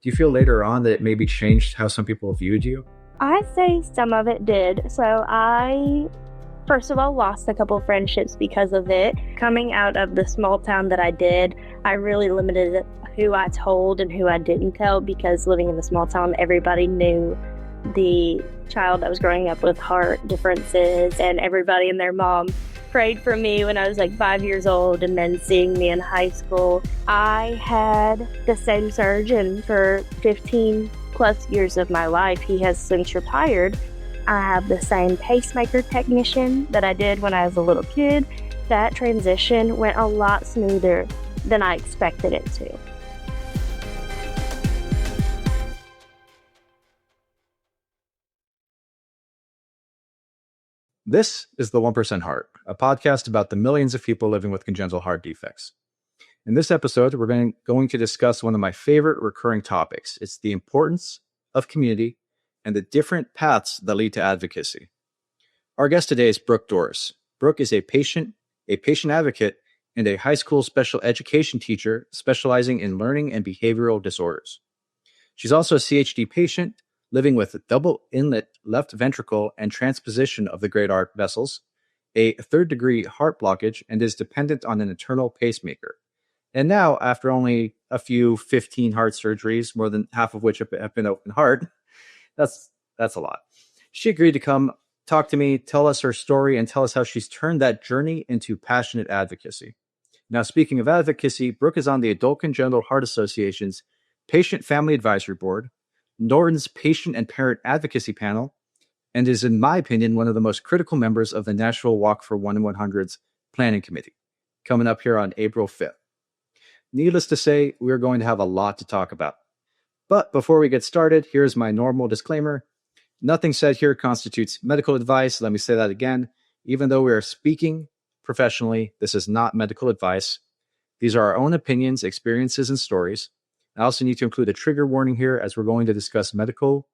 Do you feel later on that it maybe changed how some people viewed you? I'd say some of it did. So I, first of all, lost a couple friendships because of it. Coming out of the small town that I did, I really limited who I told and who I didn't tell, because living in the small town, everybody knew the child that was growing up with heart differences, and everybody and their mom prayed for me when I was like 5 years old. And then seeing me in high school, I had the same surgeon for 15 plus years of my life. He has since retired. I have the same pacemaker technician that I did when I was a little kid. That transition went a lot smoother than I expected it to. This is The 1% Heart, a podcast about the millions of people living with congenital heart defects. In this episode, we're going to discuss one of my favorite recurring topics. It's the importance of community and the different paths that lead to advocacy. Our guest today is Brook Dorris. Brook is a patient advocate, and a high school special education teacher specializing in learning and behavioral disorders. She's also a CHD patient living with a double inlet left ventricle and transposition of the great heart vessels, a third-degree heart blockage, and is dependent on an internal pacemaker. And now, after only a few 15 heart surgeries, more than half of which have been open heart, that's a lot. She agreed to come talk to me, tell us her story, and tell us how she's turned that journey into passionate advocacy. Now, speaking of advocacy, Brook is on the Adult Congenital Heart Association's Patient Family Advisory Board, Norton's Patient and Parent Advocacy Panel, and is, in my opinion, one of the most critical members of the Nashville Walk for 1 in 100's Planning Committee, coming up here on April 5th. Needless to say, we're going to have a lot to talk about. But before we get started, here's my normal disclaimer. Nothing said here constitutes medical advice. Let me say that again. Even though we are speaking professionally, this is not medical advice. These are our own opinions, experiences, and stories. I also need to include a trigger warning here, as we're going to discuss medical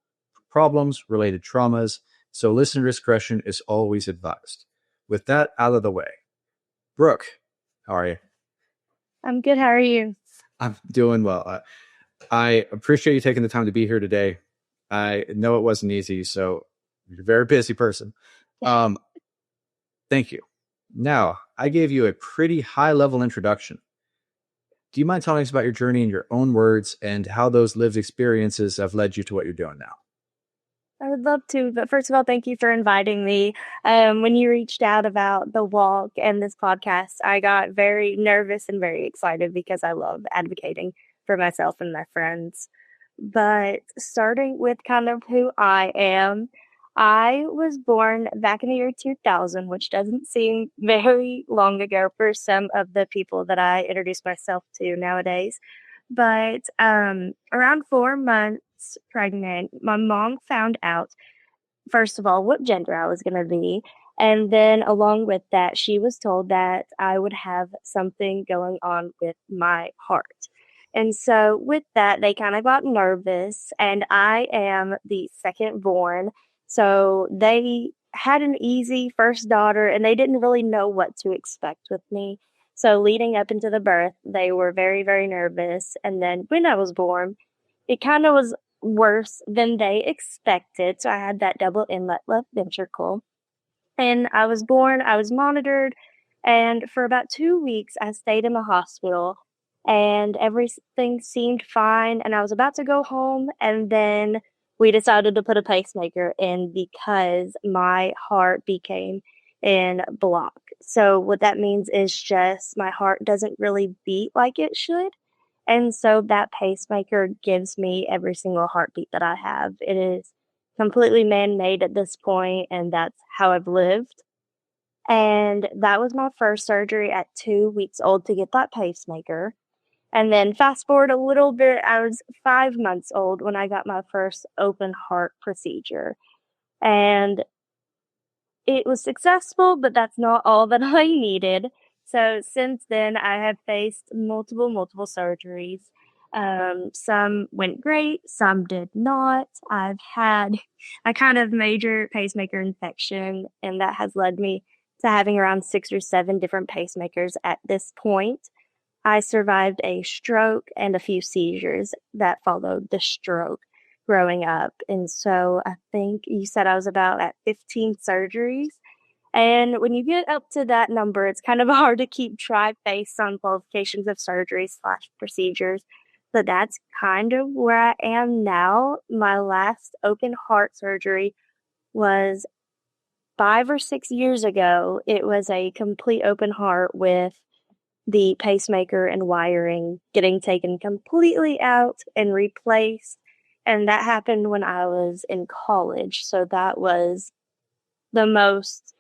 problems, related traumas, so listener discretion is always advised. With that out of the way, Brook, how are you? I'm good. How are you? I'm doing well. I appreciate you taking the time to be here today. I know it wasn't easy, so you're a very busy person. Thank you. Now, I gave you a pretty high-level introduction. Do you mind telling us about your journey in your own words and how those lived experiences have led you to what you're doing now? I would love to, but first of all, thank you for inviting me. When you reached out about the walk and this podcast, I got very nervous and very excited because I love advocating for myself and my friends. But starting with kind of who I am, I was born back in the year 2000, which doesn't seem very long ago for some of the people that I introduce myself to nowadays. But around 4 months pregnant, my mom found out, first of all, what gender I was going to be. And then along with that, she was told that I would have something going on with my heart. And so with that, they kind of got nervous, and I am the second born. So they had an easy first daughter, and they didn't really know what to expect with me. So leading up into the birth, they were very, very nervous. And then when I was born, it kind of was worse than they expected. So I had that double inlet left ventricle. And I was born, I was monitored, and for about 2 weeks, I stayed in the hospital, and everything seemed fine. And I was about to go home, and then we decided to put a pacemaker in because my heart became in block. So what that means is just my heart doesn't really beat like it should. And so that pacemaker gives me every single heartbeat that I have. It is completely man-made at this point, and that's how I've lived. And that was my first surgery at 2 weeks old to get that pacemaker. And then fast forward a little bit, I was 5 months old when I got my first open heart procedure. And it was successful, but that's not all that I needed. So since then, I have faced multiple surgeries. Some went great, some did not. I've had a kind of major pacemaker infection, and that has led me to having around 6 or 7 different pacemakers at this point. I survived a stroke and a few seizures that followed the stroke growing up. And so I think you said I was about at 15 surgeries. And when you get up to that number, it's kind of hard to keep track based on qualifications of surgery slash procedures. So that's kind of where I am now. My last open heart surgery was 5 or 6 years ago. It was a complete open heart with the pacemaker and wiring getting taken completely out and replaced. And that happened when I was in college. So that was the most,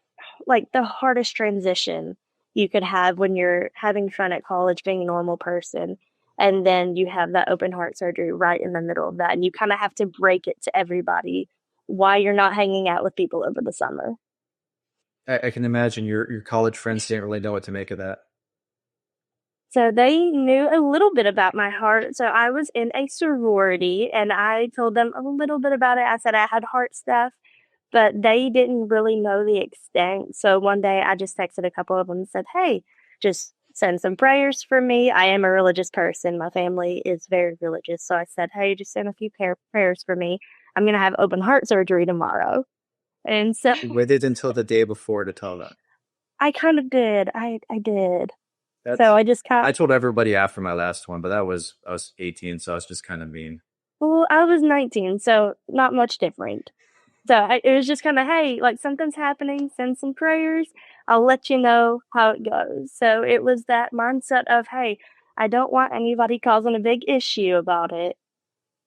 like, the hardest transition you could have when you're having fun at college, being a normal person. And then you have that open heart surgery right in the middle of that. And you kind of have to break it to everybody why you're not hanging out with people over the summer. I can imagine your college friends didn't really know what to make of that. So they knew a little bit about my heart. So I was in a sorority and I told them a little bit about it. I said I had heart stuff, but they didn't really know the extent. So one day I just texted a couple of them and said, hey, just send some prayers for me. I am a religious person. My family is very religious. So I said, hey, just send a few prayers for me. I'm going to have open heart surgery tomorrow. And so You waited until the day before to tell that. I kind of did. I did. So That's I just kind I told everybody after my last one, but I was 18, so I was just kind of mean. well, I was 19, so not much different. So it was just kind of, hey, like something's happening, send some prayers. I'll let you know how it goes. So it was that mindset of, hey, I don't want anybody causing a big issue about it,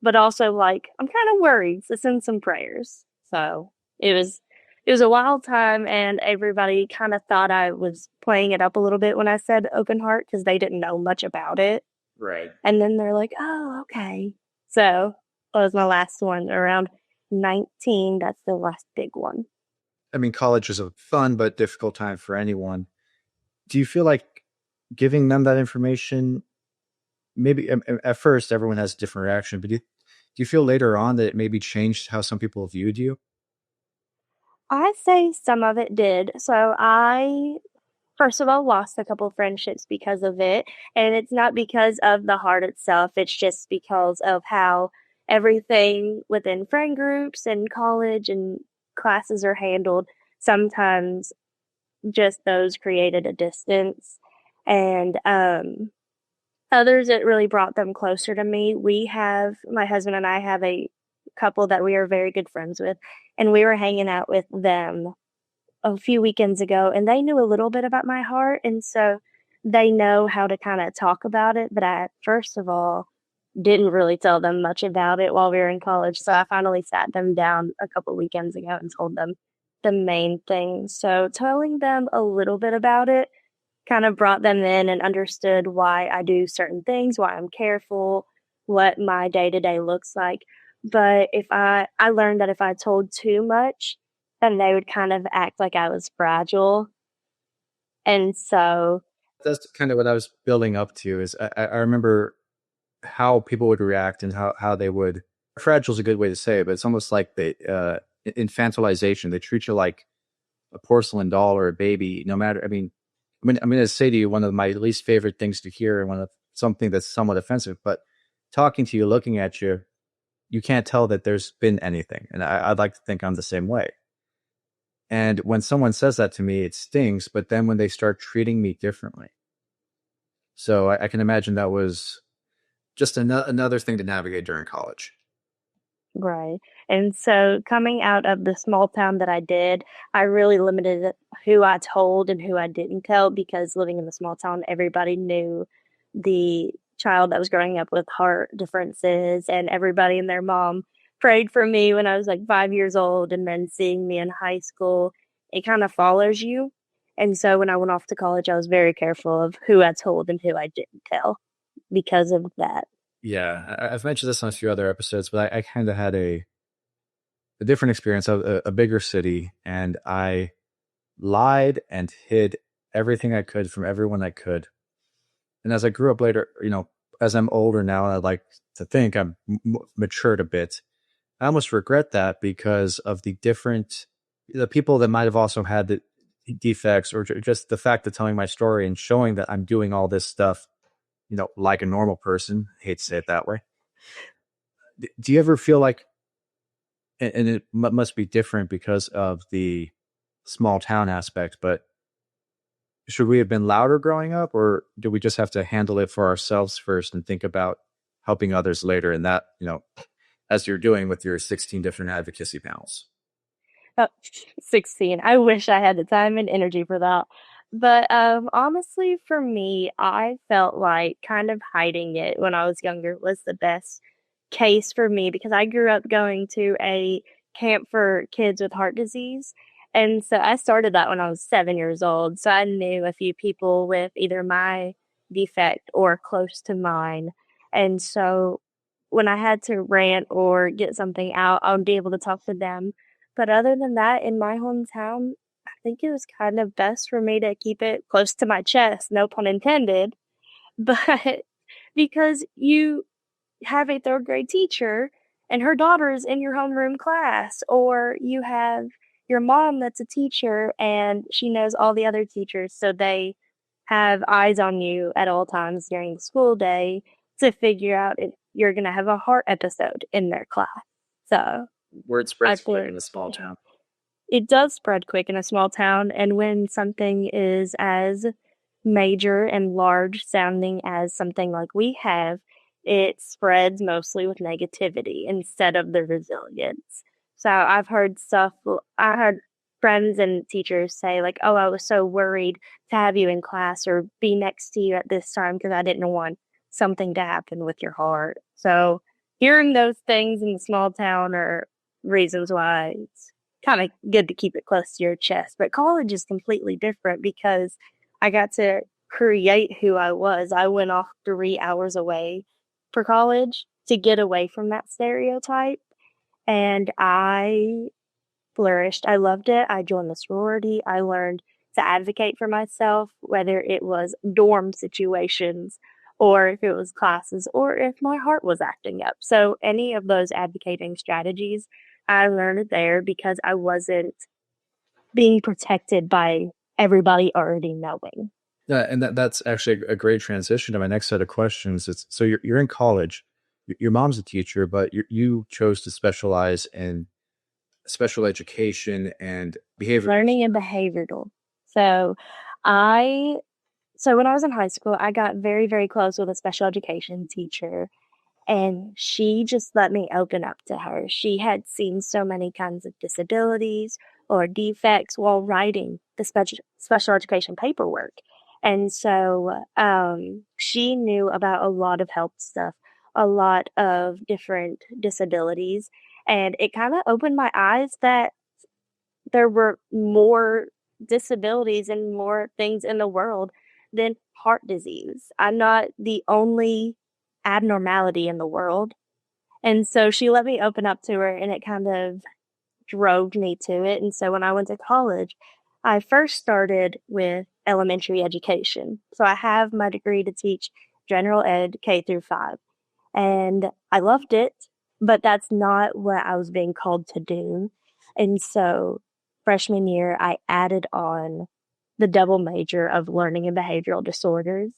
but also like I'm kind of worried, so send some prayers. So it was it was a wild time, and everybody kind of thought I was playing it up a little bit when I said open heart because they didn't know much about it. Right. And then they're like, oh, okay. So that was my last one around 19. That's the last big one. I mean, college is a fun but difficult time for anyone. Do you feel like giving them that information? Maybe at first everyone has a different reaction, but do you feel later on that it maybe changed how some people viewed you? I say some of it did. So I, first of all, lost a couple friendships because of it. And it's not because of the heart itself, it's just because of how everything within friend groups and college and classes are handled. Sometimes just those created a distance. And others, it really brought them closer to me. My husband and I have a couple that we are very good friends with, and we were hanging out with them a few weekends ago, and they knew a little bit about my heart. And so they know how to kind of talk about it. But I, first of all, didn't really tell them much about it while we were in college. So I finally sat them down a couple weekends ago and told them the main thing. So telling them a little bit about it kind of brought them in and understood why I do certain things, why I'm careful, what my day to day looks like. But if I learned that if I told too much, then they would kind of act like I was fragile. And so, That's kind of what I was building up to. Is I remember how people would react and how they would. Fragile is a good way to say it, but it's almost like they infantilization. They treat you like a porcelain doll or a baby, no matter. I'm going to say to you one of my least favorite things to hear, and something that's somewhat offensive. But talking to you, looking at you, you can't tell that there's been anything, and I'd like to think I'm the same way. And when someone says that to me, it stings. But then when they start treating me differently, so I can imagine that was just another thing to navigate during college. right. And so, coming out of the small town that I did, I really limited who I told and who I didn't tell because living in the small town, everybody knew the child that was growing up with heart differences, and everybody and their mom prayed for me when I was like 5 years old. And then seeing me in high school, it kind of follows you. And so, when I went off to college, I was very careful of who I told and who I didn't tell because of that. Yeah, I've mentioned this on a few other episodes, but I kind of had a different experience of a bigger city, and I lied and hid everything I could from everyone I could. And as I grew up later, as I'm older now, and I'd like to think I'm matured a bit, I almost regret that because of the people that might have also had the defects, or just the fact of telling my story and showing that I'm doing all this stuff like a normal person. I hate to say it that way. Do you ever feel like, and it must be different because of the small town aspect, but should we have been louder growing up, or do we just have to handle it for ourselves first and think about helping others later? And that, as you're doing with your 16 different advocacy panels. Oh, 16. I wish I had the time and energy for that. But honestly, for me, I felt like kind of hiding it when I was younger was the best case for me because I grew up going to a camp for kids with heart disease. And so I started that when I was 7 years old. So I knew a few people with either my defect or close to mine. And so when I had to rant or get something out, I would be able to talk to them. But other than that, in my hometown, I think it was kind of best for me to keep it close to my chest, no pun intended. But because you have a third grade teacher and her daughter is in your homeroom class, or you have your mom that's a teacher and she knows all the other teachers, so they have eyes on you at all times during the school day to figure out if you're going to have a heart episode in their class. So Word I spreads quick in flew. a small town. It does spread quick in a small town, and when something is as major and large sounding as something like we have, it spreads mostly with negativity instead of the resilience. So I've heard stuff, I heard friends and teachers say, like, oh, I was so worried to have you in class or be next to you at this time because I didn't want something to happen with your heart. So hearing those things in the small town are reasons why it's kind of good to keep it close to your chest. But college is completely different because I got to create who I was. I went off 3 hours away for college to get away from that stereotype. And I flourished. I loved it. I joined the sorority. I learned to advocate for myself, whether it was dorm situations or if it was classes or if my heart was acting up. So, any of those advocating strategies, I learned there because I wasn't being protected by everybody already knowing. Yeah, and that's actually a great transition to my next set of questions. It's so you're in college, your mom's a teacher, but you chose to specialize in special education and behavior. Learning and behavioral. So I so when I was in high school, I got very, very close with a special education teacher. And she just let me open up to her. She had seen so many kinds of disabilities or defects while writing the special education paperwork. And so she knew about a lot of health stuff, a lot of different disabilities. And it kind of opened my eyes that there were more disabilities and more things in the world than heart disease. I'm not the only abnormality in the world. And so she let me open up to her and it kind of drove me to it. And so when I went to college, I first started with elementary education. So I have my degree to teach general ed K through 5. And I loved it, but that's not what I was being called to do. And so freshman year, I added on the double major of learning and behavioral disorders.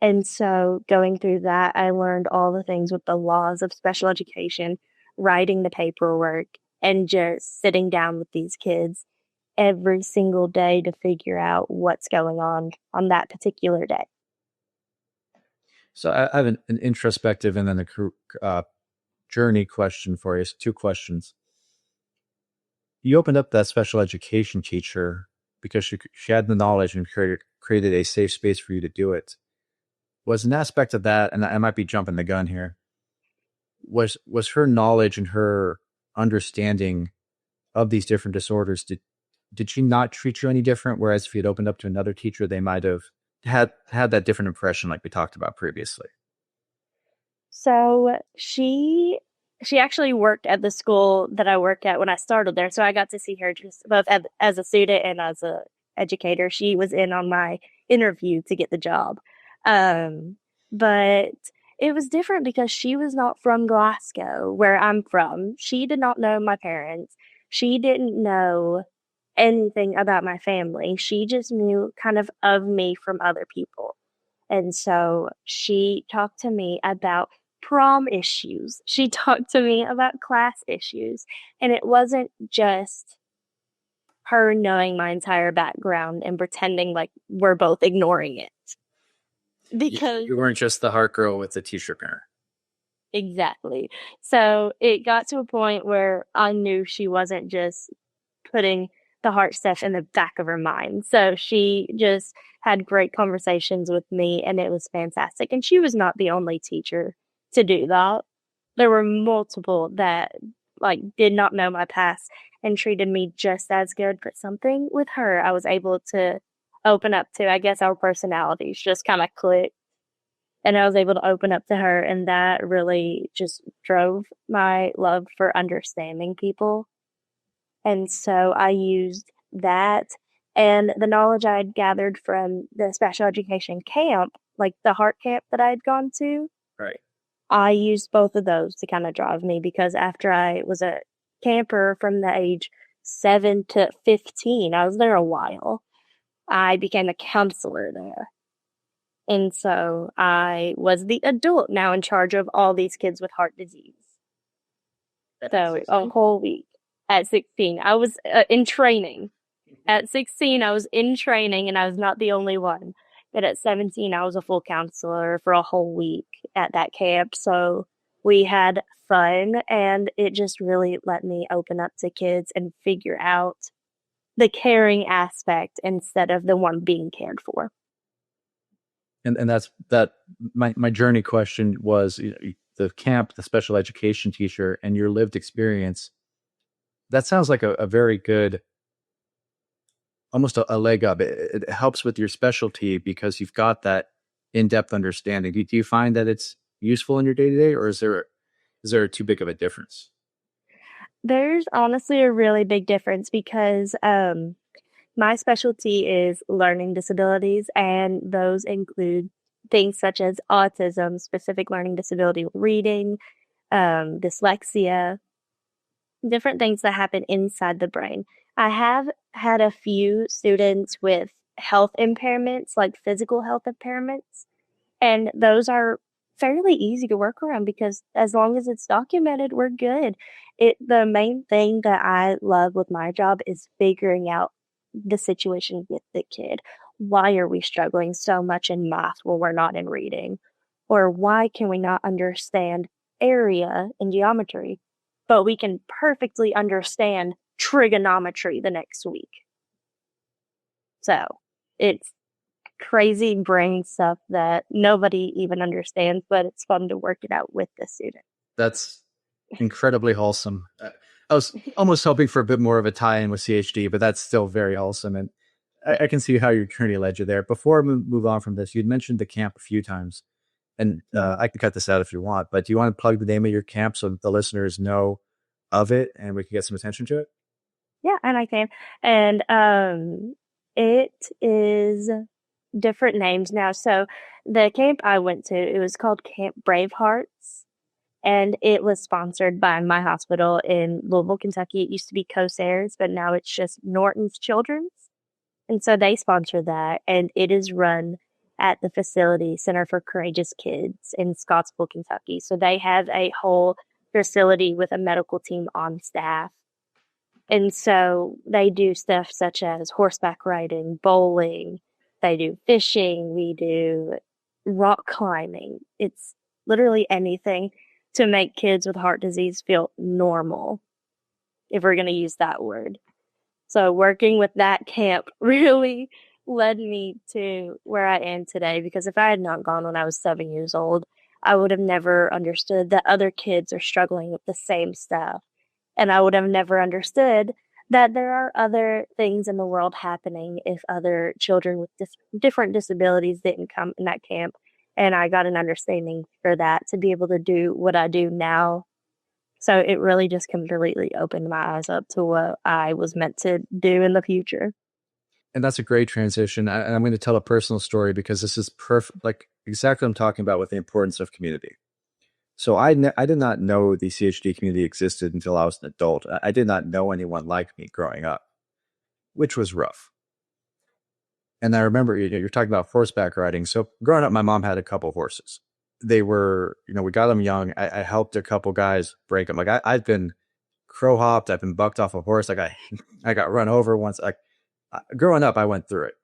And so going through that, I learned all the things with the laws of special education, writing the paperwork, and just sitting down with these kids every single day to figure out what's going on that particular day. So I have an introspective and then a journey question for you. So two questions. You opened up that special education teacher because she had the knowledge and created a safe space for you to do it. Was an aspect of that, and I might be jumping the gun here, was her knowledge and her understanding of these different disorders, did she not treat you any different? Whereas if you had opened up to another teacher, they might have had that different impression like we talked about previously. So she actually worked at the school that I work at when I started there. So I got to see her just both as a student and as a educator. She was in on my interview to get the job. But it was different because she was not from Glasgow, where I'm from. She did not know my parents. She didn't know anything about my family. She just knew kind of me from other people. And so she talked to me about prom issues. She talked to me about class issues. And it wasn't just her knowing my entire background and pretending like we're both ignoring it. Because You weren't just the heart girl with the t-shirt printer. exactly. So it got to a point where I knew she wasn't just putting the heart stuff in the back of her mind. So she just had great conversations with me, and it was fantastic. And she was not the only teacher to do that. There were multiple that like did not know my past and treated me just as good. But something with her, I was able to open up to. I guess our personalities just kind of clicked, and I was able to open up to her, and that really just drove my love for understanding people. And so I used that and the knowledge I had gathered from the special education camp, like the heart camp that I had gone to. Right. I used both of those to kind of drive me, because after I was a camper from the age 7 to 15, I was there a while. I became a counselor there. And so I was the adult now in charge of all these kids with heart disease. So a whole week at 16, I was in training. At 16, I was in training, and I was not the only one. But at 17, I was a full counselor for a whole week at that camp. So we had fun, and it just really let me open up to kids and figure out the caring aspect instead of the one being cared for. And that's that. My journey question was, you know, the camp, the special education teacher, and your lived experience. That sounds like a very good, almost a leg up. It helps with your specialty because you've got that in-depth understanding. Do you find that it's useful in your day-to-day, or is there too big of a difference? There's honestly a really big difference, because my specialty is learning disabilities, and those include things such as autism, specific learning disability with reading, dyslexia, different things that happen inside the brain. I have had a few students with health impairments, like physical health impairments, and those are fairly easy to work around, because as long as it's documented, we're good. The main thing that I love with my job is figuring out the situation with the kid. Why are we struggling so much in math when we're not in reading? Or why can we not understand area in geometry, but we can perfectly understand trigonometry the next week? So it's crazy brain stuff that nobody even understands, but it's fun to work it out with the student. That's incredibly wholesome. I was almost hoping for a bit more of a tie-in with CHD, but that's still very wholesome, and I can see how your journey led you there. Before we move on from this, you'd mentioned the camp a few times, and I can cut this out if you want. But do you want to plug the name of your camp so that the listeners know of it, and we can get some attention to it? Yeah, and I can. And it is different names now. So the camp I went to, it was called Camp Bravehearts, and it was sponsored by my hospital in Louisville, Kentucky. It used to be COSARES, but now it's just Norton's Children's. And so they sponsor that, and it is run at the facility Center for Courageous Kids in Scottsville, Kentucky. So they have a whole facility with a medical team on staff. And so they do stuff such as horseback riding, bowling, they do fishing, we do rock climbing. It's literally anything to make kids with heart disease feel normal, if we're going to use that word. So working with that camp really led me to where I am today, because if I had not gone when I was 7 years old, I would have never understood that other kids are struggling with the same stuff. And I would have never understood that there are other things in the world happening if other children with different disabilities didn't come in that camp. And I got an understanding for that to be able to do what I do now. So it really just completely opened my eyes up to what I was meant to do in the future. And that's a great transition. And I'm going to tell a personal story because this is perfect, like exactly what I'm talking about with the importance of community. So I did not know the CHD community existed until I was an adult. I did not know anyone like me growing up, which was rough. And I remember you're talking about horseback riding. So growing up, my mom had a couple horses. They were, we got them young. I helped a couple guys break them. Like I've been crow hopped. I've been bucked off a horse. Like I got run over once. Like growing up, I went through it.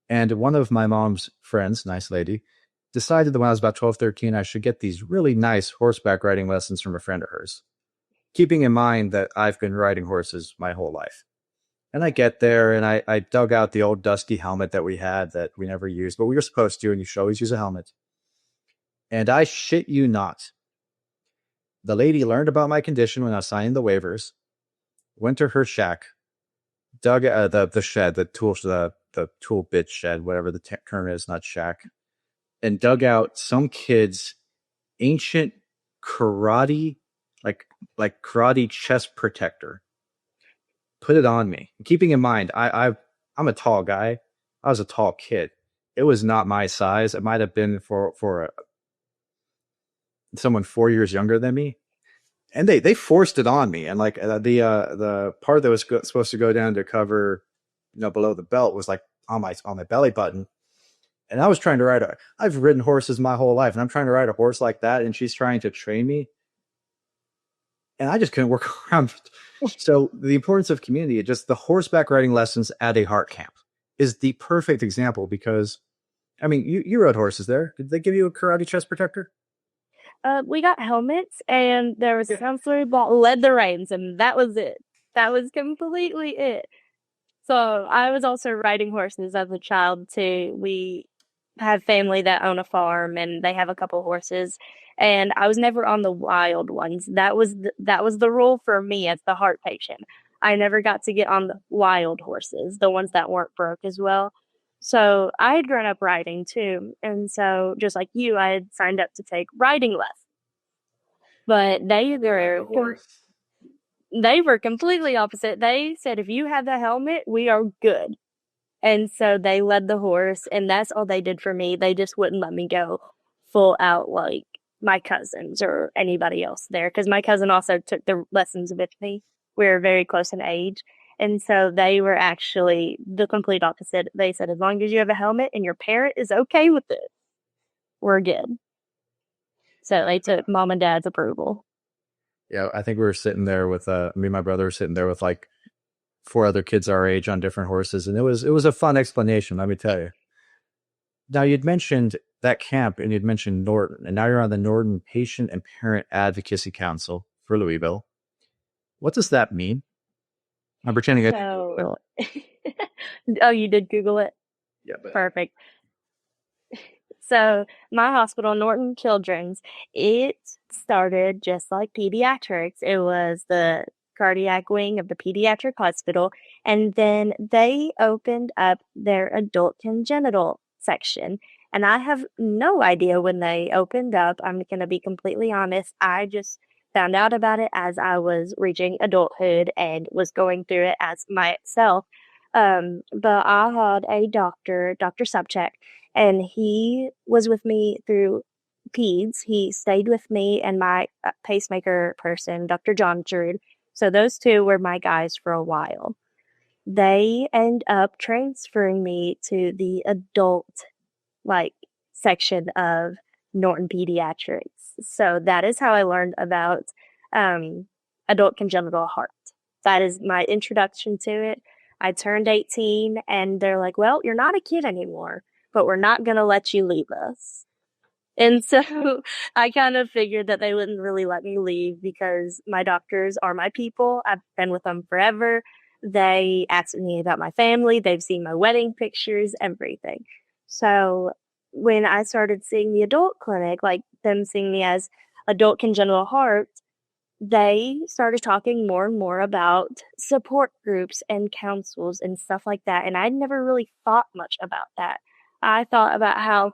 And one of my mom's friends, nice lady, decided that when I was about 12, 13, I should get these really nice horseback riding lessons from a friend of hers, keeping in mind that I've been riding horses my whole life. And I get there and I dug out the old dusty helmet that we had that we never used, but we were supposed to, and you should always use a helmet. And I shit you not, the lady learned about my condition when I was signing the waivers, went to her shack, dug the shed, the tool bit shed, whatever the term is, not shack, and dug out some kid's ancient karate, like karate chest protector. Put it on me. Keeping in mind, I'm a tall guy. I was a tall kid. It was not my size. It might have been for someone 4 years younger than me. And they forced it on me. And like the part that was supposed to go down to cover, below the belt was like on my belly button. And I was trying to ride I've ridden horses my whole life, and I'm trying to ride a horse like that, and she's trying to train me. And I just couldn't work around. So the importance of community, just the horseback riding lessons at a heart camp is the perfect example because, I mean, you rode horses there. Did they give you a karate chest protector? We got helmets, and there was a counselor who led the reins, and that was it. That was completely it. So I was also riding horses as a child too. We have family that own a farm, and they have a couple horses. And I was never on the wild ones. That was the rule for me as the heart patient. I never got to get on the wild horses, the ones that weren't broke as well. So I had grown up riding too, and so just like you, I had signed up to take riding lessons. But they were completely opposite. They said if you have the helmet, we are good. And so they led the horse, and that's all they did for me. They just wouldn't let me go full out like my cousins or anybody else there, because my cousin also took the lessons with me. We were very close in age. And so they were actually the complete opposite. They said, as long as you have a helmet and your parent is okay with it, we're good. So they took mom and dad's approval. Yeah, I think we were sitting there with me and my brother were sitting there with like four other kids our age on different horses, and it was a fun explanation, let me tell you. Now you'd mentioned that camp, and you'd mentioned Norton, and now you're on the Norton Patient and Parent Advocacy Council for Louisville. What does that mean? I'm pretending. So, oh, you did Google it? Yeah, but Perfect. So my hospital, Norton Children's, it started just like Pediatrics. It was the cardiac wing of the pediatric hospital. And then they opened up their adult congenital section. And I have no idea when they opened up. I'm going to be completely honest. I just found out about it as I was reaching adulthood and was going through it as myself. But I had a doctor, Dr. Subcheck, and he was with me through peds. He stayed with me and my pacemaker person, Dr. John Drude. So those two were my guys for a while. They end up transferring me to the adult like section of Norton Pediatrics. So that is how I learned about adult congenital heart. That is my introduction to it. I turned 18 and they're like, well, you're not a kid anymore, but we're not going to let you leave us. And so I kind of figured that they wouldn't really let me leave because my doctors are my people. I've been with them forever. They asked me about my family. They've seen my wedding pictures, everything. So when I started seeing the adult clinic, like them seeing me as adult congenital heart, they started talking more and more about support groups and councils and stuff like that. And I'd never really thought much about that. I thought about how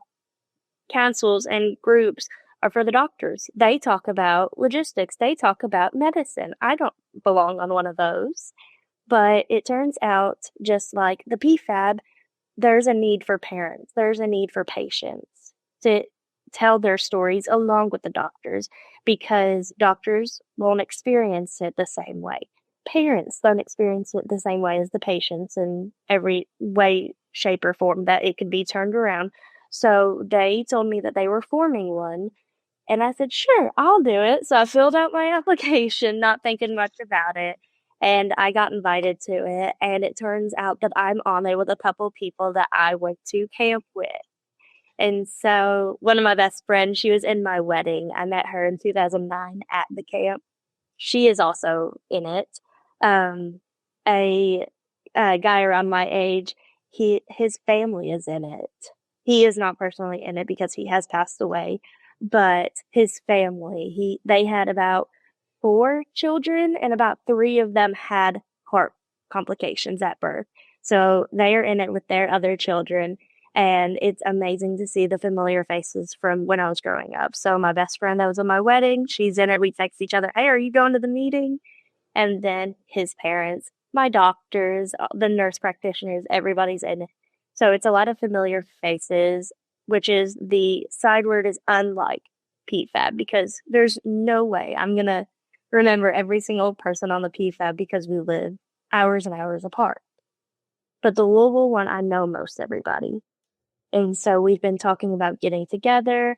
councils and groups are for the doctors. They talk about logistics, they talk about medicine. I don't belong on one of those. But it turns out, just like the PFAB, there's a need for parents, there's a need for patients to tell their stories along with the doctors because doctors won't experience it the same way. Parents don't experience it the same way as the patients in every way, shape, or form that it could be turned around. So they told me that they were forming one. And I said, sure, I'll do it. So I filled out my application, not thinking much about it. And I got invited to it. And it turns out that I'm on it with a couple people that I went to camp with. And so one of my best friends, she was in my wedding. I met her in 2009 at the camp. She is also in it. Um, a, a guy around my age, his family is in it. He is not personally in it because he has passed away, but his family, they had about 4 children, and about 3 of them had heart complications at birth. So they are in it with their other children, and it's amazing to see the familiar faces from when I was growing up. So my best friend that was at my wedding, she's in it. We text each other, "Hey, are you going to the meeting?" And then his parents, my doctors, the nurse practitioners, everybody's in it. So it's a lot of familiar faces, which is the side word is unlike PFAB, because there's no way I'm going to remember every single person on the PFAB because we live hours and hours apart. But the Louisville one, I know most everybody. And so we've been talking about getting together,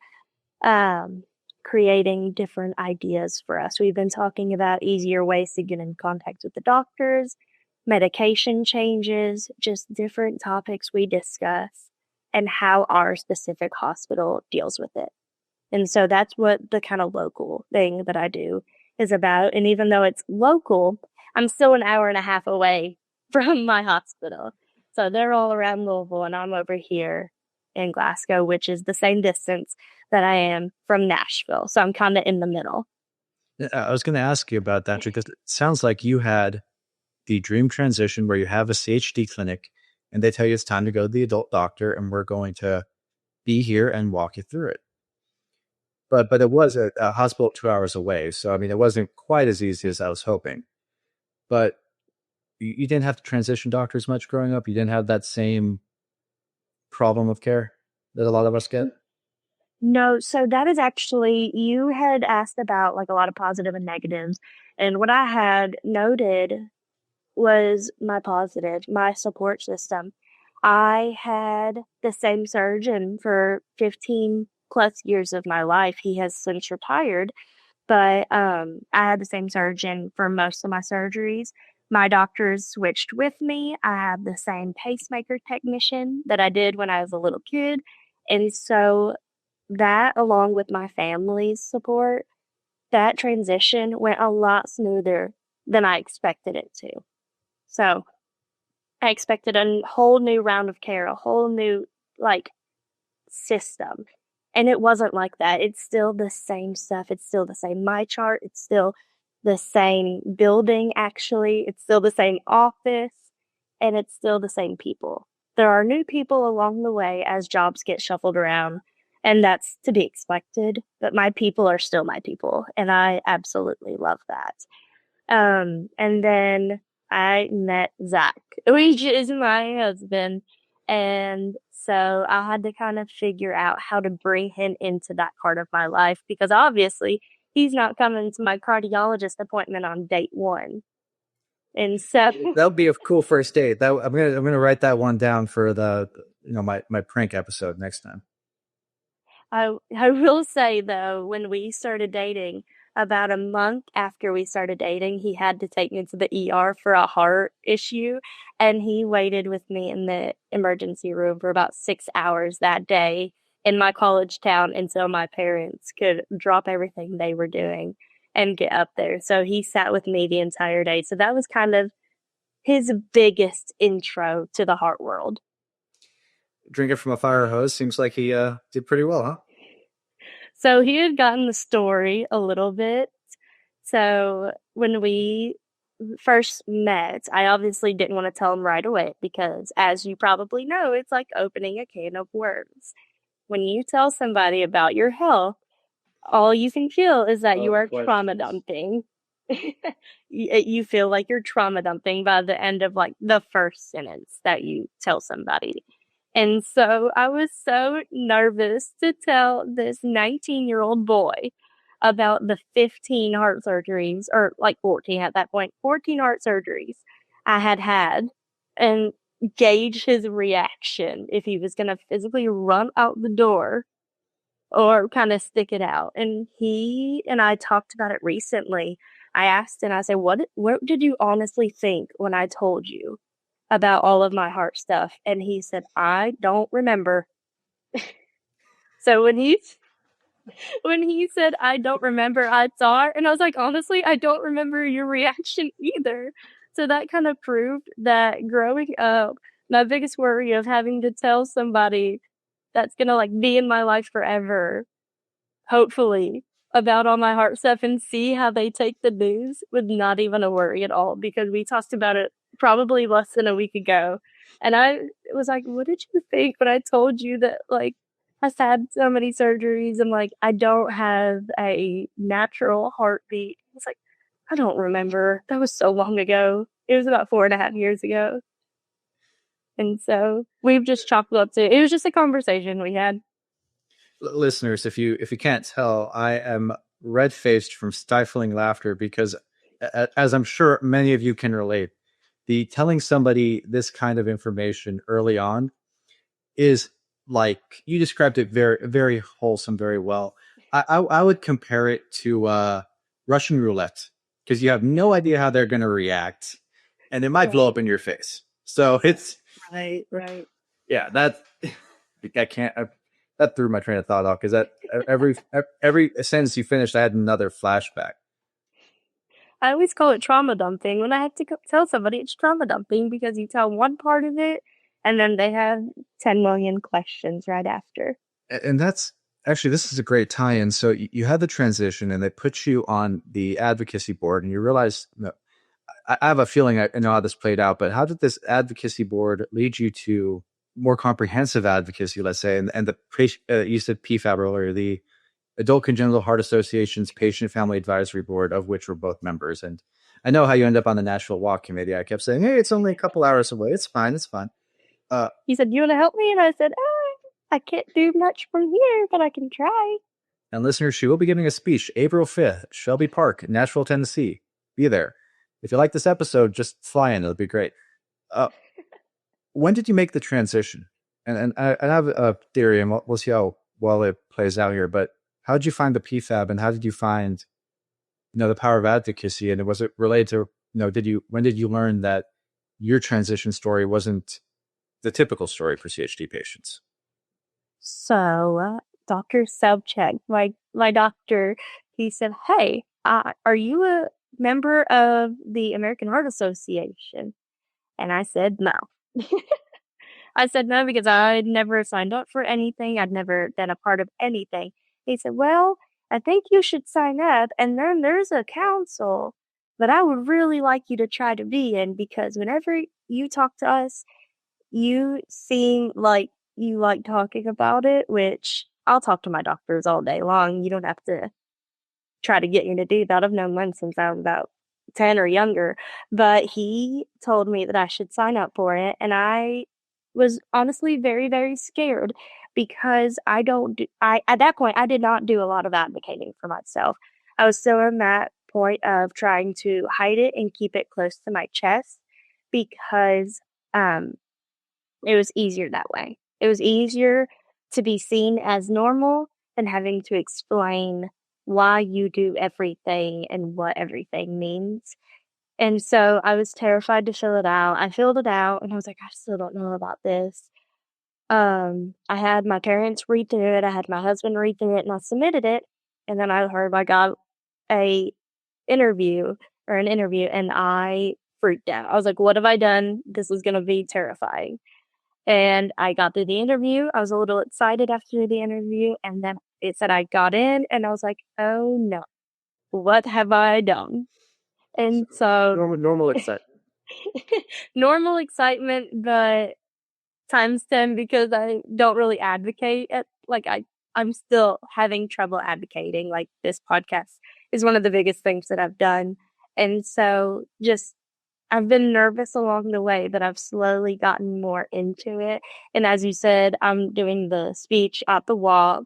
um, creating different ideas for us. We've been talking about easier ways to get in contact with the doctors, medication changes, just different topics we discuss, and how our specific hospital deals with it. And so that's what the kind of local thing that I do is about. And even though it's local, I'm still an hour and a half away from my hospital. So they're all around Louisville, and I'm over here in Glasgow, which is the same distance that I am from Nashville. So I'm kind of in the middle. I was going to ask you about that because it sounds like you had the dream transition where you have a CHD clinic and they tell you it's time to go to the adult doctor and we're going to be here and walk you through it. But it was a hospital 2 hours away. So, I mean, it wasn't quite as easy as I was hoping. But you didn't have to transition doctors much growing up. You didn't have that same problem of care that a lot of us get. No, so that is actually, you had asked about like a lot of positive and negatives. And what I had noted was my positive, my support system. I had the same surgeon for 15 plus years of my life. He has since retired, but I had the same surgeon for most of my surgeries. My doctors switched with me. I have the same pacemaker technician that I did when I was a little kid. And so that, along with my family's support, that transition went a lot smoother than I expected it to. So I expected a whole new round of care, a whole new like system. And it wasn't like that. It's still the same stuff. It's still the same my chart. It's still the same building, actually. It's still the same office. And it's still the same people. There are new people along the way as jobs get shuffled around. And that's to be expected. But my people are still my people. And I absolutely love that. And then I met Zach, which is my husband. And so I had to kind of figure out how to bring him into that part of my life because obviously he's not coming to my cardiologist appointment on date 1. And so That would be a cool first date. That I'm gonna write that one down for my prank episode next time. I will say though, when we started dating, about a month after we started dating, he had to take me to the ER for a heart issue, and he waited with me in the emergency room for about 6 hours that day in my college town until my parents could drop everything they were doing and get up there. So he sat with me the entire day. So that was kind of his biggest intro to the heart world. Drinking from a fire hose seems like he did pretty well, huh? So he had gotten the story a little bit. So when we first met, I obviously didn't want to tell him right away because, as you probably know, it's like opening a can of worms. When you tell somebody about your health, all you can feel is that you are trauma dumping. You feel like you're trauma dumping by the end of like the first sentence that you tell somebody. And so I was so nervous to tell this 19-year-old boy about the 15 heart surgeries, or like 14 at that point, 14 heart surgeries I had had. And gauge his reaction if he was going to physically run out the door or kind of stick it out. And he and I talked about it recently. I asked and I said, what did you honestly think when I told you about all of my heart stuff? And he said, I don't remember. So when he said, I don't remember, I saw it and I was like, honestly, I don't remember your reaction either. So that kind of proved that growing up, my biggest worry of having to tell somebody that's gonna like be in my life forever, hopefully, about all my heart stuff and see how they take the news was not even a worry at all because we talked about it probably less than a week ago. And I was like, what did you think when I told you that, like, I've had so many surgeries and, like, I don't have a natural heartbeat? It's like, I don't remember. That was so long ago. It was about 4.5 years ago. And so we've just chalked it up to it was just a conversation we had. Listeners, if you can't tell, I am red faced from stifling laughter because, as I'm sure many of you can relate, the telling somebody this kind of information early on is like you described it very wholesome, very well. I would compare it to Russian roulette because you have no idea how they're going to react, and it might blow up in your face. So it's Right. yeah, that I can't. That threw my train of thought off because that every sentence you finished, I had another flashback. I always call it trauma dumping. When I have to tell somebody it's trauma dumping because you tell one part of it and then they have 10 million questions right after. And that's actually this is a great tie-in. So you had the transition, and they put you on the advocacy board, and you realize. No, I have a feeling I know how this played out, but how did this advocacy board lead you to more comprehensive advocacy, let's say, and the you said PFAB earlier, the Adult Congenital Heart Association's Patient Family Advisory Board, of which we're both members. And I know how you end up on the National Walk Committee. I kept saying, hey, it's only a couple hours away. It's fine. It's fine. He said, you want to help me? And I said, I can't do much from here, but I can try. And listeners, she will be giving a speech April 5th, Shelby Park, Nashville, Tennessee. Be there. If you like this episode, just fly in. It'll be great. When did you make the transition? And I have a theory, and we'll see how well it plays out here. But how did you find the PFAB, and how did you find, the power of advocacy? And was it related to, when did you learn that your transition story wasn't the typical story for CHD patients? So, Dr. Subcheck, my doctor, he said, hey, are you a member of the American Heart Association? And I said, no. I said no because I'd never signed up for anything. I'd never been a part of anything. He said, well, I think you should sign up. And then there's a council that I would really like you to try to be in because whenever you talk to us, you seem like you like talking about it, which I'll talk to my doctors all day long. You don't have to try to get me to do that. I've known one since I was about 10 or younger, but he told me that I should sign up for it. And I was honestly very, very scared because at that point, I did not do a lot of advocating for myself. I was still in that point of trying to hide it and keep it close to my chest because, it was easier that way. It was easier to be seen as normal than having to explain why you do everything and what everything means. And so I was terrified to fill it out. I filled it out and I was like, I still don't know about this. I had my parents read through it. I had my husband read through it and I submitted it. And then I heard I got a an interview and I freaked out. I was like, what have I done? This is going to be terrifying. And I got through the interview. I was a little excited after the interview, and then it said I got in, and I was like, "Oh no, what have I done?" And so Normal excitement. normal excitement, but times 10 because I don't really advocate I'm still having trouble advocating. Like this podcast is one of the biggest things that I've done. And so just I've been nervous along the way, but I've slowly gotten more into it. And as you said, I'm doing the speech at the walk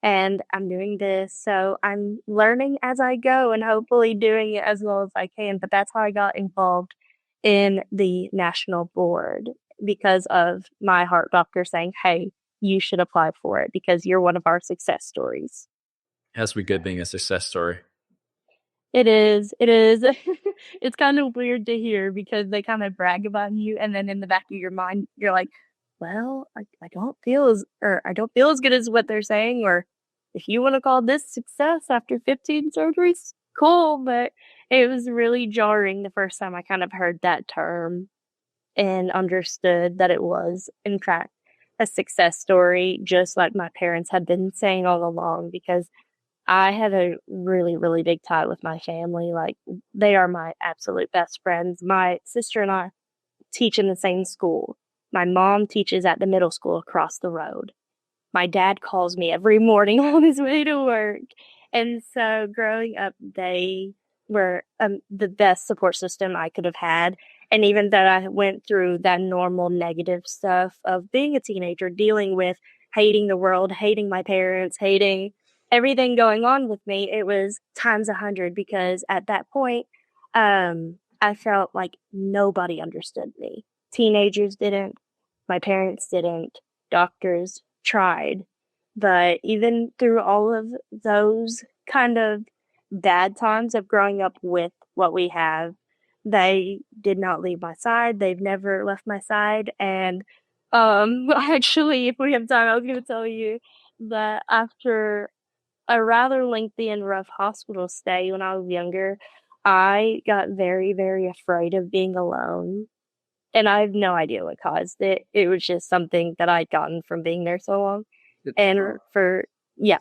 and I'm doing this. So I'm learning as I go and hopefully doing it as well as I can. But that's how I got involved in the national board. because of my heart doctor saying, hey, you should apply for it because you're one of our success stories. It has to be good being a success story. It is. It is. It's kind of weird to hear because they kind of brag about you, and then in the back of your mind, you're like, "Well, I don't feel as good as what they're saying." Or if you want to call this success after 15 surgeries, cool. But it was really jarring the first time I kind of heard that term and understood that it was, in fact, a success story, just like my parents had been saying all along. Because I have a really, really big tie with my family. Like, they are my absolute best friends. My sister and I teach in the same school. My mom teaches at the middle school across the road. My dad calls me every morning on his way to work. And so growing up, they were the best support system I could have had. And even though I went through that normal negative stuff of being a teenager, dealing with hating the world, hating my parents, hating everything going on with me, it was times 100 because at that point, I felt like nobody understood me. Teenagers didn't, my parents didn't, doctors tried. But even through all of those kind of bad times of growing up with what we have, they did not leave my side. They've never left my side. And actually, if we have time, I was going to tell you that after a rather lengthy and rough hospital stay when I was younger, I got very, very afraid of being alone. And I have no idea what caused it. It was just something that I'd gotten from being there so long. And for, yeah,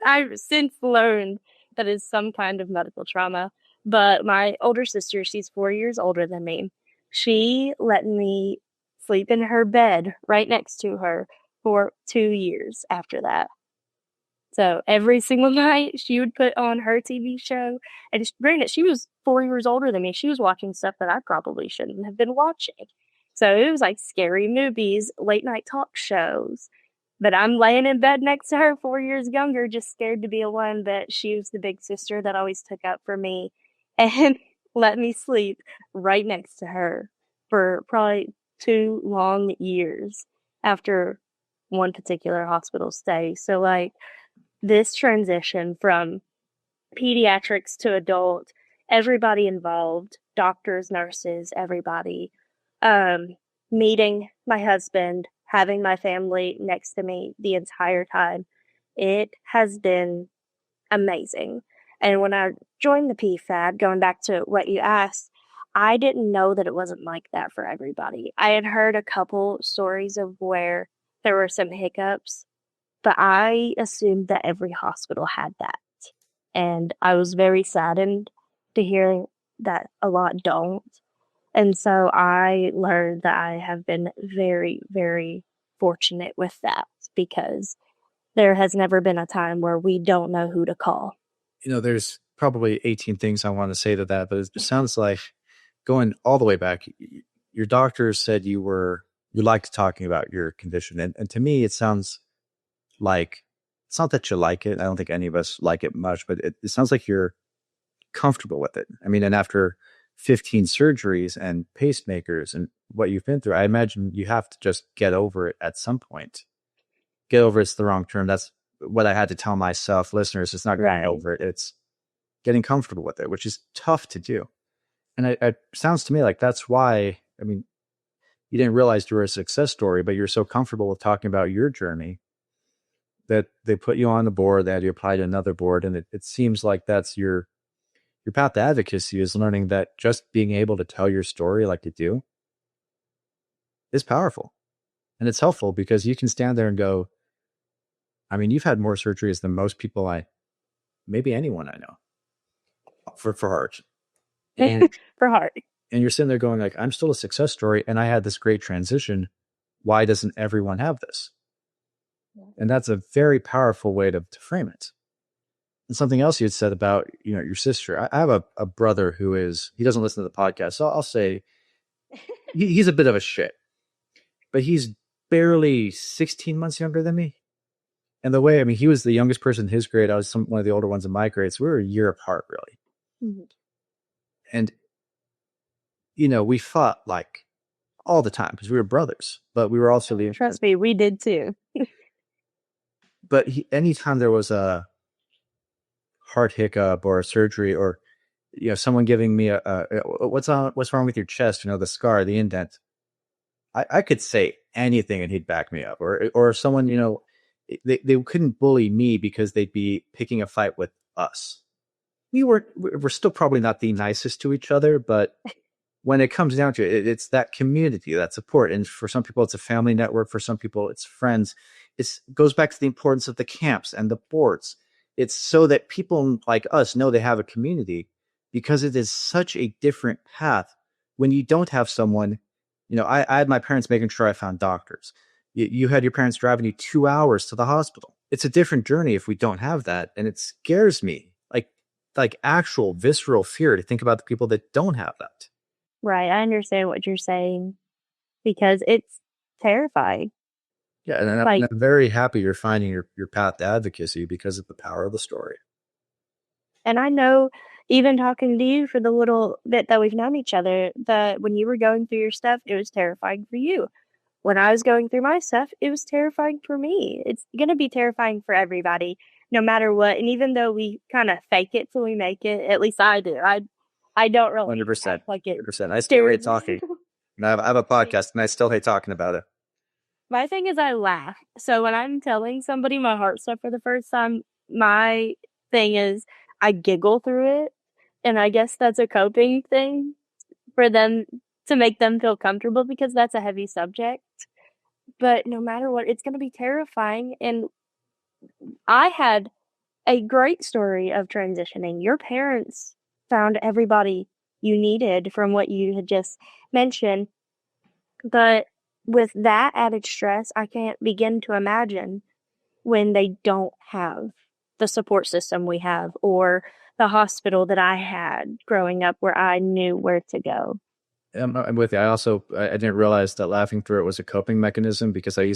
I've since learned that is some kind of medical trauma. But my older sister, she's 4 years older than me. She let me sleep in her bed right next to her for 2 years after that. So every single night she would put on her TV show. And granted, she was 4 years older than me. She was watching stuff that I probably shouldn't have been watching. So it was like scary movies, late night talk shows. But I'm laying in bed next to her, 4 years younger, just scared to be alone. But she was the big sister that always took up for me and let me sleep right next to her for probably 2 long years after one particular hospital stay. So, like, this transition from pediatrics to adult, everybody involved, doctors, nurses, everybody, um, meeting my husband, having my family next to me the entire time, it has been amazing. And when I joined the PFAD, going back to what you asked, I didn't know that it wasn't like that for everybody. I had heard a couple stories of where there were some hiccups, but I assumed that every hospital had that. And I was very saddened to hear that a lot don't. And so I learned that I have been very, very fortunate with that because there has never been a time where we don't know who to call. There's probably 18 things I want to say to that, but it sounds like going all the way back, your doctor said you liked talking about your condition. And to me, it sounds like, it's not that you like it. I don't think any of us like it much, but it sounds like you're comfortable with it. I mean, and after 15 surgeries and pacemakers and what you've been through, I imagine you have to just get over it at some point. Get over it's the wrong term. That's what I had to tell myself. Listeners, it's not getting over it. It's getting comfortable with it, which is tough to do. And it sounds to me like that's why, I mean, you didn't realize you were a success story, but you're so comfortable with talking about your journey that they put you on the board, they had you apply to another board. And it seems like that's your path to advocacy, is learning that just being able to tell your story like you do is powerful. And it's helpful because you can stand there and go, I mean, you've had more surgeries than most people maybe anyone I know for heart. And for heart. And you're sitting there going like, I'm still a success story and I had this great transition. Why doesn't everyone have this? And that's a very powerful way to frame it. And something else you had said about, your sister. I have a brother he doesn't listen to the podcast. So I'll say he's a bit of a shit, but he's barely 16 months younger than me. And the way, I mean, he was the youngest person in his grade. I was one of the older ones in my grade. So we were a year apart, really. Mm-hmm. And, we fought like all the time because we were brothers, but we were also the. Trust me, we did too. But anytime there was a heart hiccup or a surgery, or someone giving me what's wrong with your chest, the scar, the indent, I could say anything and he'd back me up. Or someone, they couldn't bully me because they'd be picking a fight with us. We're still probably not the nicest to each other, but when it comes down to it, it's that community, that support. And for some people, it's a family network. For some people, it's friends. It goes back to the importance of the camps and the boards. It's so that people like us know they have a community, because it is such a different path when you don't have someone. I had my parents making sure I found doctors. You had your parents driving you 2 hours to the hospital. It's a different journey if we don't have that. And it scares me, like actual visceral fear, to think about the people that don't have that. Right. I understand what you're saying because it's terrifying. Yeah, and I'm very happy you're finding your path to advocacy because of the power of the story. And I know, even talking to you for the little bit that we've known each other, that when you were going through your stuff, it was terrifying for you. When I was going through my stuff, it was terrifying for me. It's going to be terrifying for everybody, no matter what. And even though we kind of fake it till we make it, at least I do. I don't really 100%. like it. 100%. I still hate talking. And I have a podcast, and I still hate talking about it. My thing is I laugh. So when I'm telling somebody my heart stuff for the first time, my thing is I giggle through it. And I guess that's a coping thing for them, to make them feel comfortable, because that's a heavy subject. But no matter what, it's going to be terrifying. And I had a great story of transitioning. Your parents found everybody you needed from what you had just mentioned. But with that added stress, I can't begin to imagine when they don't have the support system we have, or the hospital that I had growing up where I knew where to go. I'm with you. I didn't realize that laughing through it was a coping mechanism, because I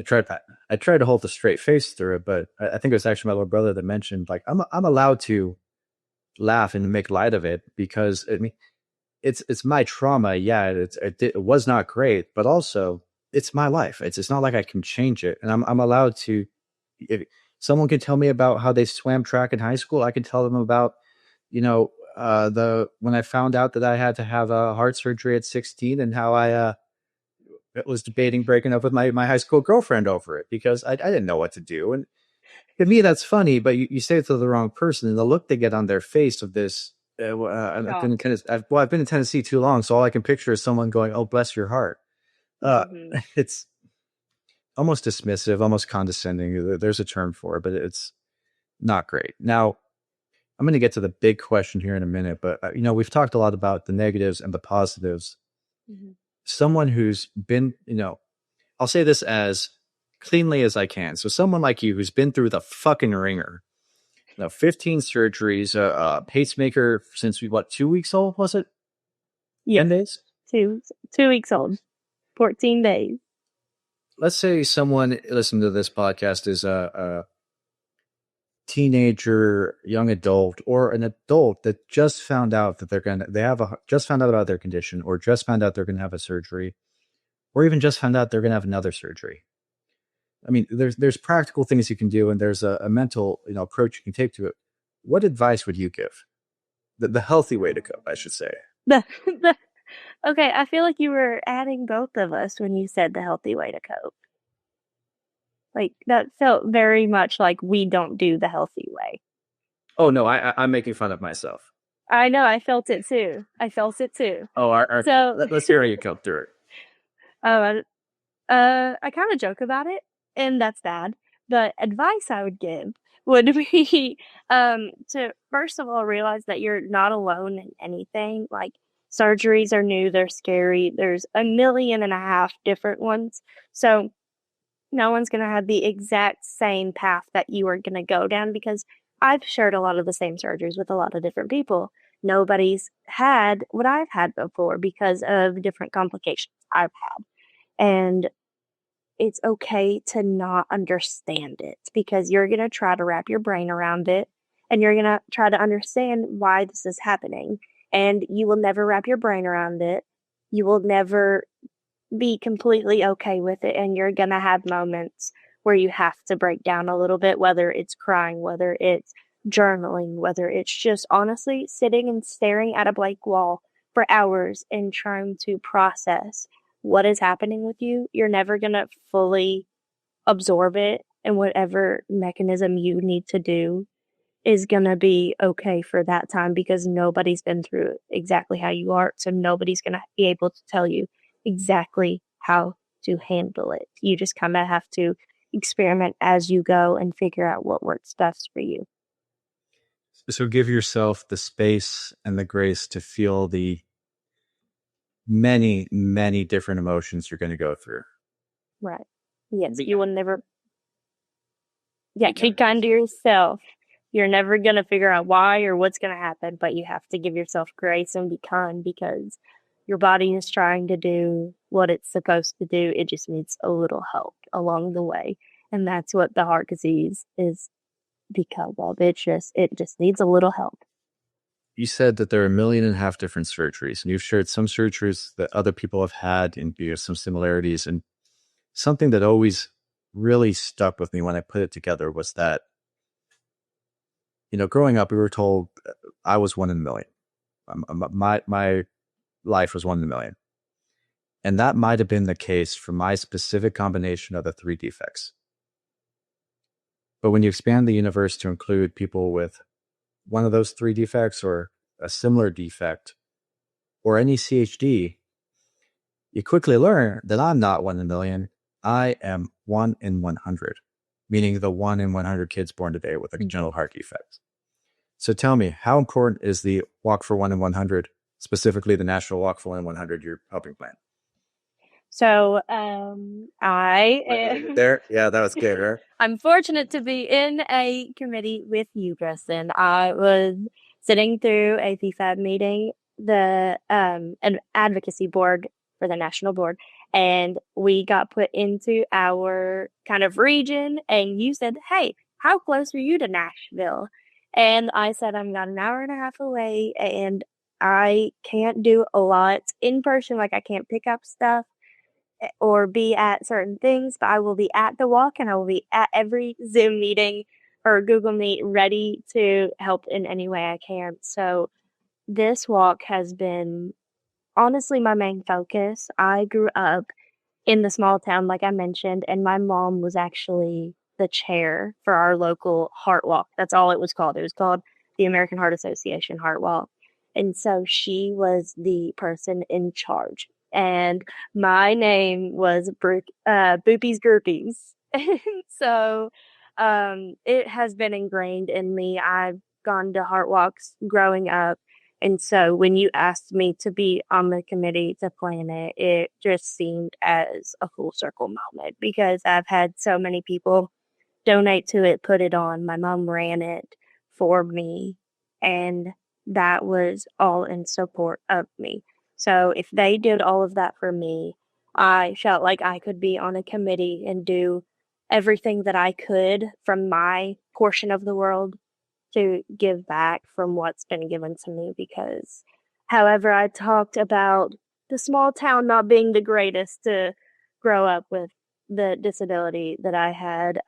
tried to hold a straight face through it, but I think it was actually my little brother that mentioned, like, I'm allowed to laugh and make light of it, because it's my trauma. Yeah, it was not great, but also it's my life. It's not like I can change it, and I'm allowed to. If someone can tell me about how they swam track in high school, I can tell them about, when I found out that I had to have a heart surgery at 16, and how I was debating breaking up with my high school girlfriend over it, because I didn't know what to do. And to me, that's funny, but you say it to the wrong person, and the look they get on their face of this. I've been in Tennessee too long, so all I can picture is someone going, "Oh, bless your heart." It's almost dismissive, almost condescending. There's a term for it, but it's not great. Now, I'm going to get to the big question here in a minute, but we've talked a lot about the negatives and the positives. Mm-hmm. Someone who's been, I'll say this as cleanly as I can. So someone like you, who's been through the fucking ringer, 15 surgeries, pacemaker since 2 weeks old, was it? Yeah. 10 days? 2 weeks old, 14 days. Let's say someone listening to this podcast is a teenager, young adult, or an adult that just found out that just found out about their condition, or just found out they're going to have a surgery, or even just found out they're going to have another surgery. I mean, there's practical things you can do, and there's a mental approach you can take to it. What advice would you give? The healthy way to cope, I should say. Okay, I feel like you were adding both of us when you said the healthy way to cope. Like, that felt very much like we don't do the healthy way. Oh, no, I'm making fun of myself. I know, I felt it too. Oh, so let's hear how you cope through it. I kind of joke about it, and that's bad. The advice I would give would be to first of all realize that you're not alone in anything. Like, surgeries are new, they're scary. There's 1.5 million different ones. So no one's going to have the exact same path that you are going to go down, because I've shared a lot of the same surgeries with a lot of different people. Nobody's had what I've had before because of different complications I've had. And it's okay to not understand it, because you're going to try to wrap your brain around it, and you're going to try to understand why this is happening. And you will never wrap your brain around it you will never be completely okay with it, and you're going to have moments where you have to break down a little bit, whether it's crying, whether it's journaling, whether it's just honestly sitting and staring at a blank wall for hours and trying to process what is happening with you. You're never going to fully absorb it, and whatever mechanism you need to do is going to be okay for that time, because nobody's been through it exactly how you are. So nobody's going to be able to tell you exactly how to handle it. You just kind of have to experiment as you go and figure out what works best for you. So give yourself the space and the grace to feel the many, many different emotions you're going to go through. Right. Yes, you will never. Yeah, keep kind to yourself. You're never going to figure out why or what's going to happen, but you have to give yourself grace and be kind, because your body is trying to do what it's supposed to do. It just needs a little help along the way. And that's what the heart disease is because of. It just needs a little help. You said that there are 1.5 million different surgeries, and you've shared some surgeries that other people have had and some similarities. And something that always really stuck with me when I put it together was that, growing up, we were told I was 1 in a million. My life was 1 in a million. And that might have been the case for my specific combination of the 3 defects. But when you expand the universe to include people with one of those 3 defects or a similar defect or any CHD, you quickly learn that I'm not 1 in a million. I am 1 in 100, meaning the 1 in 100 kids born today with a congenital heart defect. So tell me, how important is the Walk for 1 in 100, specifically the National Walk for 1 in 100 you're helping plan? So I am there. Yeah, that was good, right? I'm fortunate to be in a committee with you, Preston. I was sitting through a PFAB meeting, the an advocacy board for the national board, and we got put into our kind of region, and you said, "Hey, how close are you to Nashville?" And I said, "I'm about an hour and a half away, and I can't do a lot in person, like I can't pick up stuff or be at certain things, but I will be at the walk and I will be at every Zoom meeting or Google Meet ready to help in any way I can." So this walk has been honestly my main focus. I grew up in the small town, like I mentioned, and my mom was actually the chair for our local heart walk. That's all it was called. It was called the American Heart Association Heart Walk. And so she was the person in charge. And my name was Brook, Boopies Groupies. And so it has been ingrained in me. I've gone to heart walks growing up. And so when you asked me to be on the committee to plan it, it just seemed as a full circle moment, because I've had so many people donate to it, put it on. My mom ran it for me, and that was all in support of me. So if they did all of that for me, I felt like I could be on a committee and do everything that I could from my portion of the world to give back from what's been given to me. Because however I talked about the small town not being the greatest to grow up with, the disability that I had,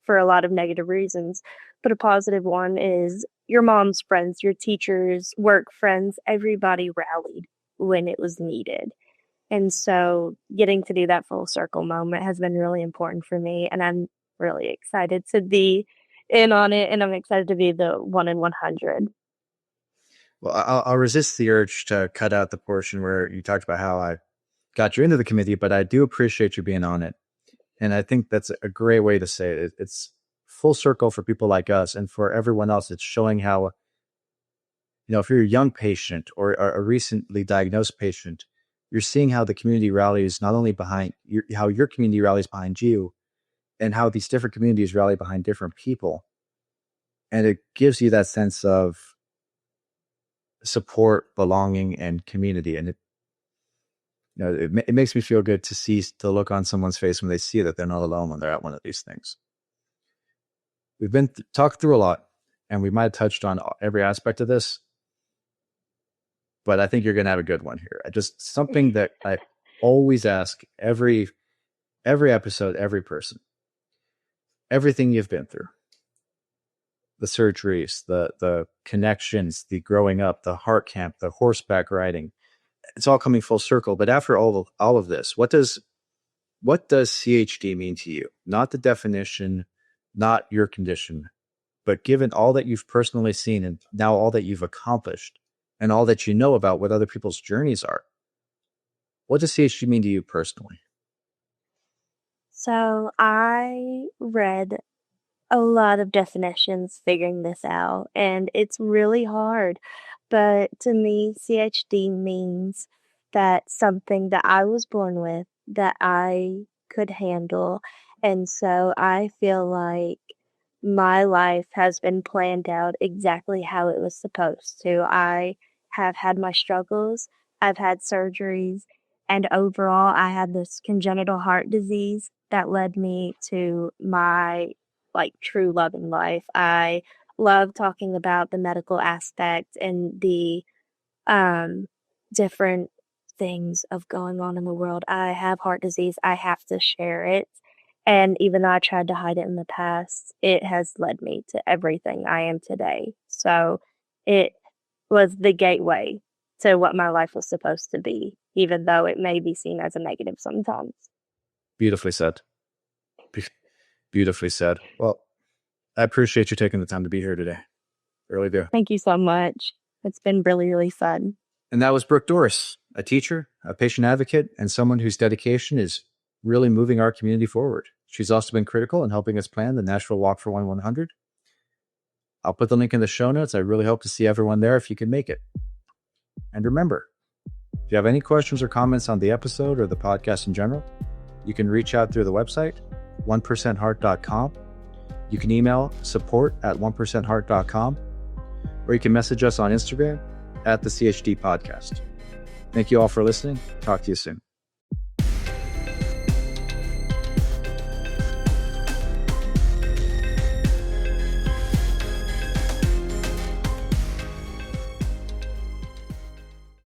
for a lot of negative reasons, but a positive one is your mom's friends, your teachers, work friends, everybody rallied when it was needed. And so getting to do that full circle moment has been really important for me. And I'm really excited to be in on it. And I'm excited to be the 1 in 100. Well, I'll resist the urge to cut out the portion where you talked about how I got you into the committee, but I do appreciate you being on it. And I think that's a great way to say it. It's full circle for people like us, and for everyone else, it's showing how, if you're a young patient or a recently diagnosed patient, you're seeing how the community rallies not only behind how your community rallies behind you, and how these different communities rally behind different people. And it gives you that sense of support, belonging, and community. And it makes me feel good to see the look on someone's face when they see that they're not alone when they're at one of these things. We've been talked through a lot, and we might have touched on every aspect of this. but I think you're going to have a good one here. Just something that I always ask every episode, every person, everything you've been through, the surgeries, the connections, the growing up, the heart camp, the horseback riding, it's all coming full circle. But after all of this, what does CHD mean to you? Not the definition, not your condition, but given all that you've personally seen and now all that you've accomplished and all that you know about what other people's journeys are, what does CHD mean to you personally? So I read a lot of definitions figuring this out, and it's really hard. But to me, CHD means that something that I was born with that I could handle. And so I feel like my life has been planned out exactly how it was supposed to. I have had my struggles, I've had surgeries, and overall, I had this congenital heart disease that led me to my true love in life. I love talking about the medical aspect and the um, different things of going on in the world. I have heart disease. I have to share it. And even though I tried to hide it in the past, it has led me to everything I am today. So it was the gateway to what my life was supposed to be, even though it may be seen as a negative sometimes. Beautifully said. Beautifully said. Well, I appreciate you taking the time to be here today. Really do. Thank you so much. It's been really, really fun. And that was Brooke Dorris, a teacher, a patient advocate, and someone whose dedication is really moving our community forward. She's also been critical in helping us plan the Nashville Walk for 100. I'll put the link in the show notes. I really hope to see everyone there if you can make it. And remember, if you have any questions or comments on the episode or the podcast in general, you can reach out through the website, 1percentheart.com. You can email support@1percentheart.com, or you can message us on Instagram @the CHD podcast. Thank you all for listening. Talk to you soon.